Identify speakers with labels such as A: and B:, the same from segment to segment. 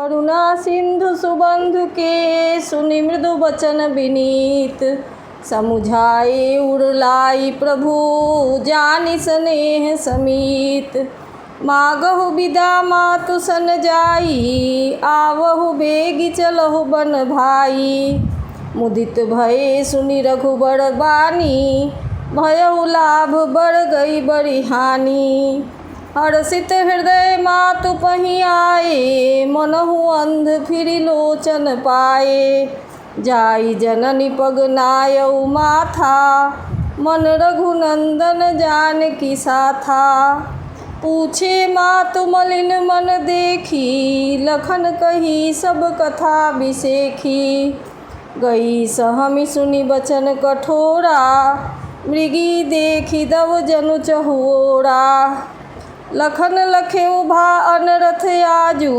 A: करुणा सिंधु सुबंधु के सुनि मृदु बचन विनीत। समुझाए उड़लाई प्रभु जानि स्नेह समीत। मागहु विदा मातु सन जाई आवहु बेगी चलहु बन भाई। मुदित भये सुनि रघुबर बानी भयहु लाभ बढ़ गई बड़ी हानि। हर्षित हृदय मातु पहि आए मनहु अंध फिरि लोचन पाए। जाई जननी पग नायउ माथा मन रघुनंदन जानकी साथा। पूछे मातु मलिन मन देखी लखन कही सब कथा बिसेखी। गई सहमी सुनि बचन कठोरा मृगी देखी दव जनु चहुओरा। लखन लखेउ भा अनरथ आजू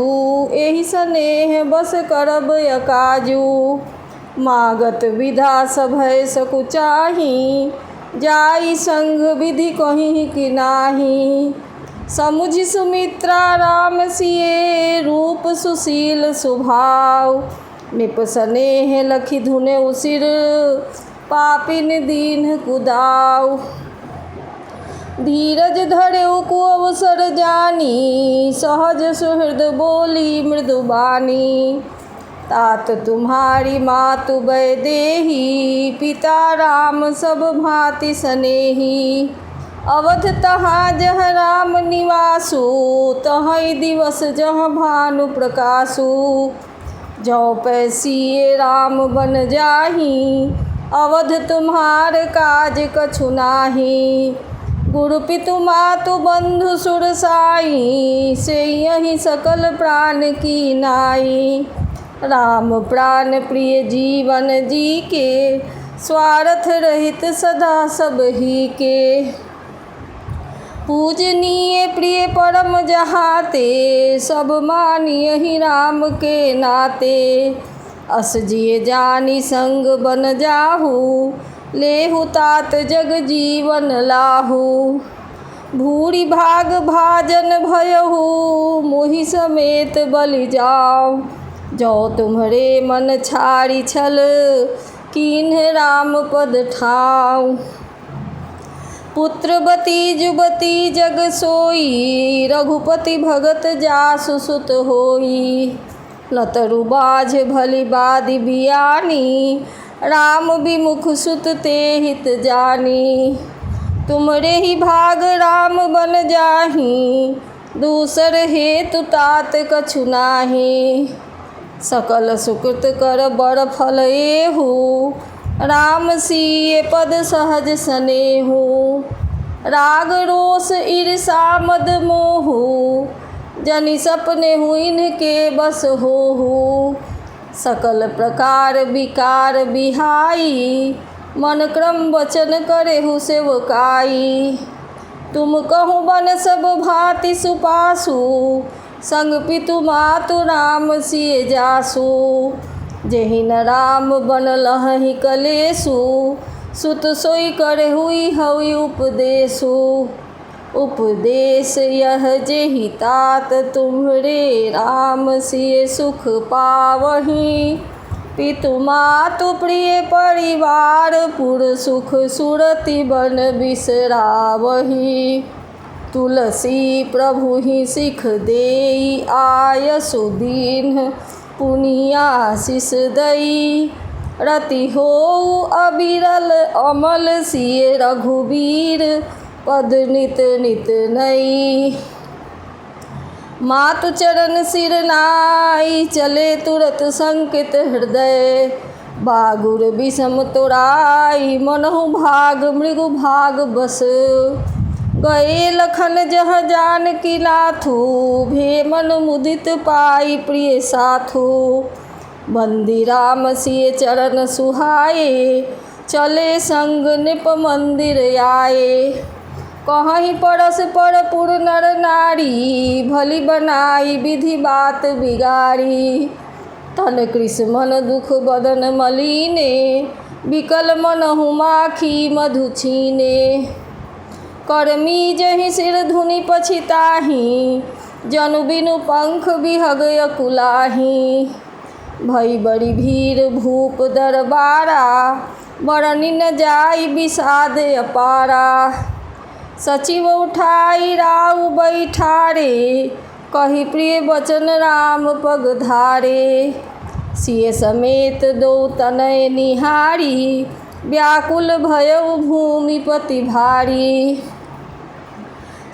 A: एहि स्नेह बस करब अकाजू। मागत विधा सभय सकुचाही जाई संग विधि कहीं कि नाही। समुझि सुमित्रा राम सिए रूप सुशील सुभाव। निप स्नेह लखि धुने उसिर पापिन दीन कुदाव। धीरज धरेउ कु अवसर जानी सहज सुहृद बोली मृदुबानी। तात तुम्हारी मातु वैदेही पिता राम सब भांति स्नेही। अवध तहाँ जह राम निवासु तहीं दिवस जह भानु प्रकाशु। जौ पैसिए राम बन जाही अवध तुम्हार काज कछु नाही। गुरु पितु मातु बंधु सुर साई से यही सकल प्राण की नाई। राम प्राण प्रिय जीवन जी के स्वार्थ रहित सदा सब ही के। पूजनीय प्रिय परम जहाते सब मानियहि राम के नाते। अस जिय जानी संग बन जाहू लेहु तात जग जीवन लाहू। भूरि भाग भाजन भयहु मोहि समेत बलि जाओ। जो तुम्हरे मन छाड़ी छल कीन्ह राम पद ठाऊ। पुत्रवती जुबती जग सोई रघुपति भगत जासु सुत होई। लतरु बाझ भली बादि बियानी राम विमुख सुत ते हित जानी। तुमरे ही भाग राम बन जाही दूसर हेतु तात कछु नाही। सकल सुकृत कर बड़ फल एहु राम सिए पद सहज स्नेहु। राग रोष ईर्षा मद मोहु जनि सपने इनके बस होहु। सकल प्रकार विकार बिहाई मन क्रम वचन करेहु सेवकाई। तुम कहूँ बन सब भांति सुपासु संग पितु मातु राम सिए जासु। जेहि न राम बनलहि कलेसु सुत सोई करेहु हई उपदेसु। उपदेश यह जेहि तात तुम्हरे राम सिए सुख पावही। पितु मातु प्रिय परिवार पुर सुख सुरति बन बिसरावही। तुलसी प्रभु ही सिख देई आयसु दीन पुनियाशिष दई। रति होउ अबिरल अमल सिए रघुबीर पद नित नित नई। मातु चरण सिर नाई चले तुरत संकित हृदय। बागुर विषम तोराई मनहु भाग मृगु भाग बस। गए लखन जह जानकी नाथु भेमन मुदित पाई प्रिय साथु। बंदी राम सिए चरण सुहाए चले संग निप मंदिर आए। कहीं परस पर पुर नर नारी भली बनाई विधि बात बिगाड़ी। तन कृष मन दुख बदन मलीने विकल मनहु माखी मधु छीने। कर्मी जहि सिर धुनि पछिताही जनु बिनु पंख बिहग अकुलाही। भई बड़ी भीड़ भूप दरबारा, बरनी न जाई विषाद अपारा। सचिव उठाई राउ बैठारे, कही प्रिय वचन राम पग धारे। सिय समेत दो तनय निहारी, व्याकुल भयउ भूमिपति भारी।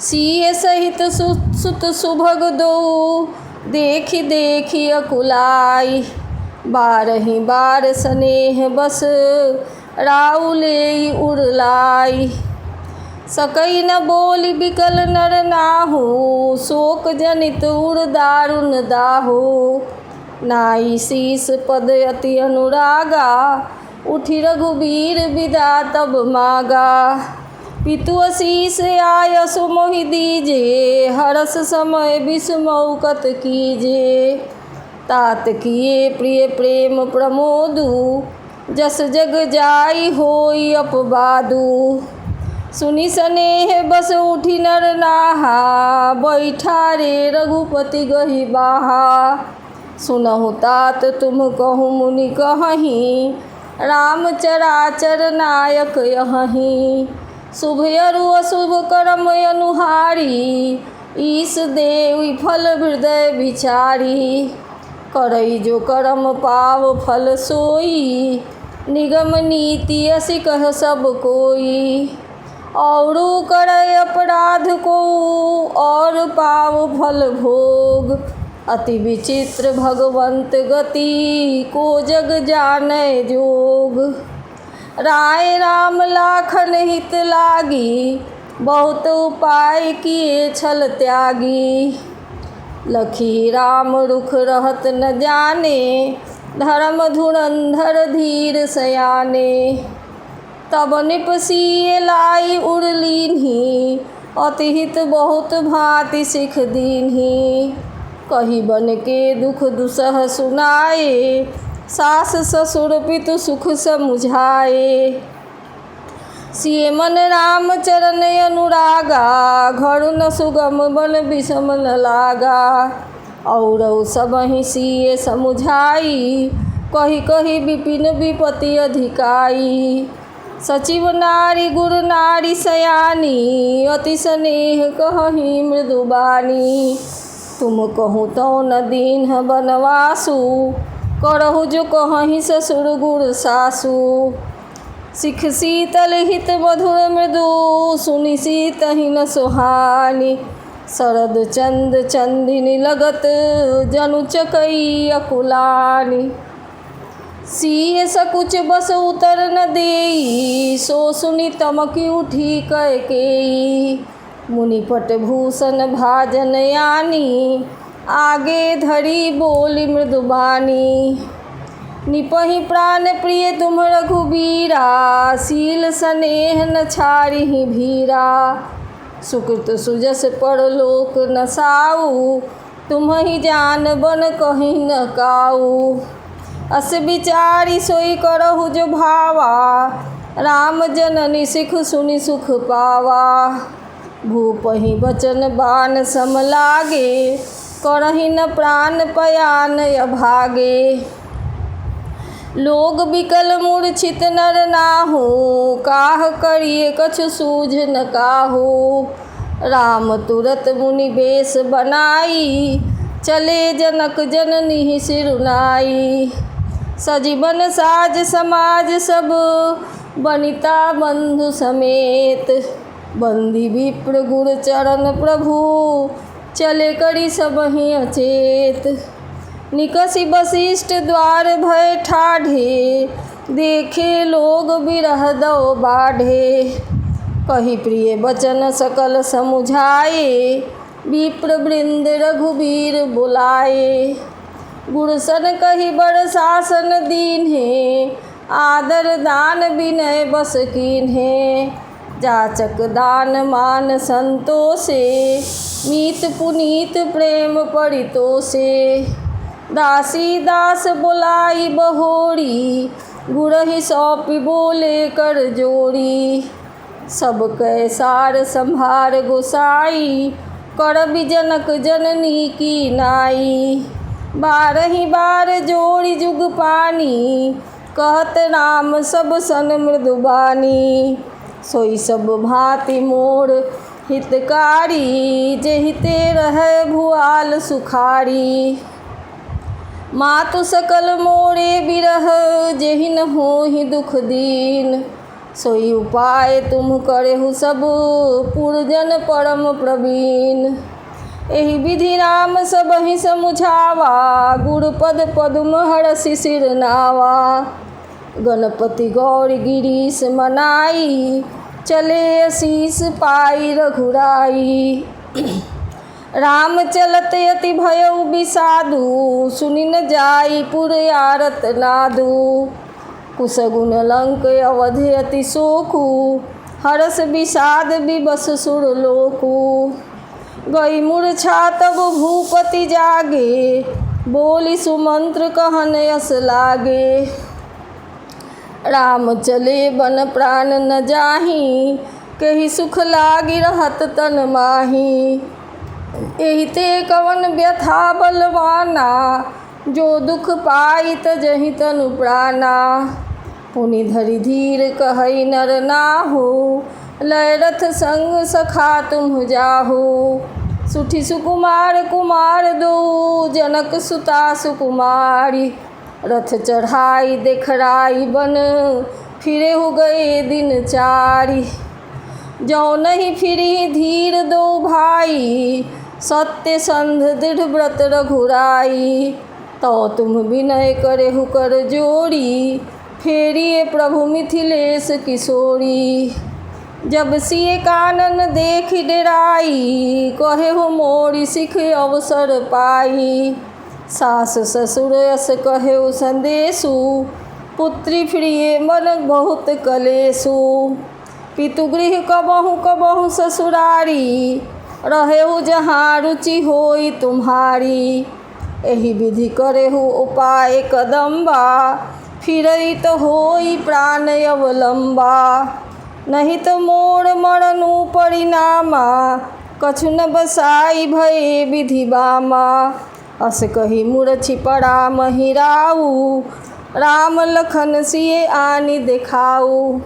A: सिय सहित सुत सुभग दो, देखी देखी अकुलाई। बारही बार स्नेह बस, राउ लेई उड़लाई। सकई न बोली बिकल नर नाहु, शोक जनित उड़ दारुण दाहु। नाई शीस पद अति अनुरागा, उठी रघुबीर विदा तब मागा। पितु अशीष आय सुमोहि दीजे, हरस समय विस्मौकत कीजे। तात किए प्रिय प्रेम प्रमोदु, जस जग जाई होई अपवादु। सुनि स्नेह बस उठी नर नाहा, बैठा रे रघुपति गहि बाहा। सुनहु तात तुम कहु मुनि कहहीं, राम चराचर नायक यहीं। शुभ अरु अशुभ कर्म अनुहारी, ईश देव फल हृदय विचारी। करई जो कर्म पाव फल सोई, निगम नीति असि कह सब कोई। औरु करय अपराध को, और पाव फल भोग। अति विचित्र भगवंत गति, को जग जानय जोग। राय राम लाखन हित लागी, बहुत उपाय किए छल त्यागी। लखी राम रुख रहत न जाने, धर्म धुरंधर धीर सयाने। तब निपसिए लाई उड़लीन्ही, अति हित बहुत भांति सिख दीन्ही। कही बन के दुख दुसह सुनाए, सास ससुर पितु सुख समुझाए। सिय मन राम चरण अनुरागा, घर न सुगम बन विषम न लागा। और सबहि सिय समुझाई, कही कही विपिन विपति अधिकाई। सचिव नारी गुरु नारी सयानी, अति स्नेह कहहि मृदु बानी। तुम कहूँ तो न दीन्ह बनवासु, करहु जो कहहि ससुर गुर सासु। सिख शीतल हित मधुर मृदु, सुनि सीतहि न सुहानी। शरद चंद चंदिनी लगत, जनु चकई अकुलानी। सिय सकुच बस उतर न देई, सो सुनि तमकी उठी कैकेयी। मुनिपट भूषण भाजन यानी, आगे धरी बोली मृदुबानी। निपहि प्राण प्रिय तुम रघुबीरा, शील स्नेह न छारिहि भीरा। सुकृत सुजस परलोक न साऊ, तुम्हि जान बन कहीं न काऊ। अस विचारी सोई करहु जो भावा, राम जननी सिख सुनि सुख पावा। भूपहि बचन बान सम लागे, करहि न प्राण पयान अभागे। लोग बिकल मूर्छित नर नाहु, काह करिए कछु सूझ न काहू। राम तुरत मुनि बेश बनाई, चले जनक जननी सिरुनाई। सजीवन साज समाज सब, बनिता बंधु समेत। बंदी विप्र गुर चरण प्रभु, चले करी सबहि अचेत। निकषि वशिष्ठ द्वार भय ठाढ़े, देखे लोग बिरह दो बाढ़े। कही प्रिय वचन सकल समुझाए, विप्र वृंद रघुबीर बुलाए। गुरसन कही बड़ शासन दीन्हे, आदर दान विनय बस कीन्हे। जाचक दान मान संतोषे, मीत पुनीत प्रेम परितोषे। दासी दास बुलाई बहोरी, गुरहि सौंपी बोले कर जोड़ी। सब कै सार संभार गोसाई, करबि जनक जननी की नाई। 12 बार जोड़ी जुग पानी, कहत राम सब सन मृदुबानी। सोई सब भांति मोर हितकारी, जेहिते रहे भुआल सुखारी। मातु सकल मोरे बिरह, जेहि न होहि दुख दीन। सोई उपाय तुम करेहु सब, पुरजन परम प्रवीण। एहि विधि राम सबहि समुझावा, गुरुपद पद्म हरषि सिर नावा। गणपति गौरी गिरीश मनाई, चले असीस पाई रघुराई। राम चलत अति भयउ बिसादु, सुनि न जाई पुर आरत नादु। कुशगुन लंक अवध अति शोकु, हरष विषाद विवश सुरलोकु। गई मूर्छा तब भूपति जागे, बोली सुमंत्र कहन यस लागे। राम चले बन प्राण न जाहि, कहि सुख लागी रहत तन माही। एहि ते कवन व्यथा बलवाना, जो दुख पाई तजहि तनु प्राणा। पुनि धरि धीर कहई नर नाहु, लय रथ संग सखा तुम जाहु। सुठी सुकुमार कुमार दो, जनक सुता सुकुमारी। रथ चढ़ाई देखराई बन, फिरे हो गए दिन चारि। जो नहीं फिरी धीर दो भाई, सत्य संध दृढ़ व्रत रघुराई। तो तुम विनय करेहु कर जोड़ी, फेरिए प्रभु मिथिलेश किशोरी। जब सिय कानन देख डेराई, कहेहु मोरी सिख अवसर पाई। सास ससुर यस कहेहु संदेशु, पुत्री प्रिय मन बहुत कलेशु। पितुगृह कबहु कबहु ससुरारी, रहेहु जहाँ रुचि होई तुम्हारी। एहि विधि करेहु उपाय कदम्बा, फिरई तो होई प्राण अवलंबा। नहीं तो मोर मरनु परिणामा, कछु न बसाई भये विधि बामा। अस कही मूर्छि पड़ा महिराऊ, राम लखन सिय आनि देखाऊ।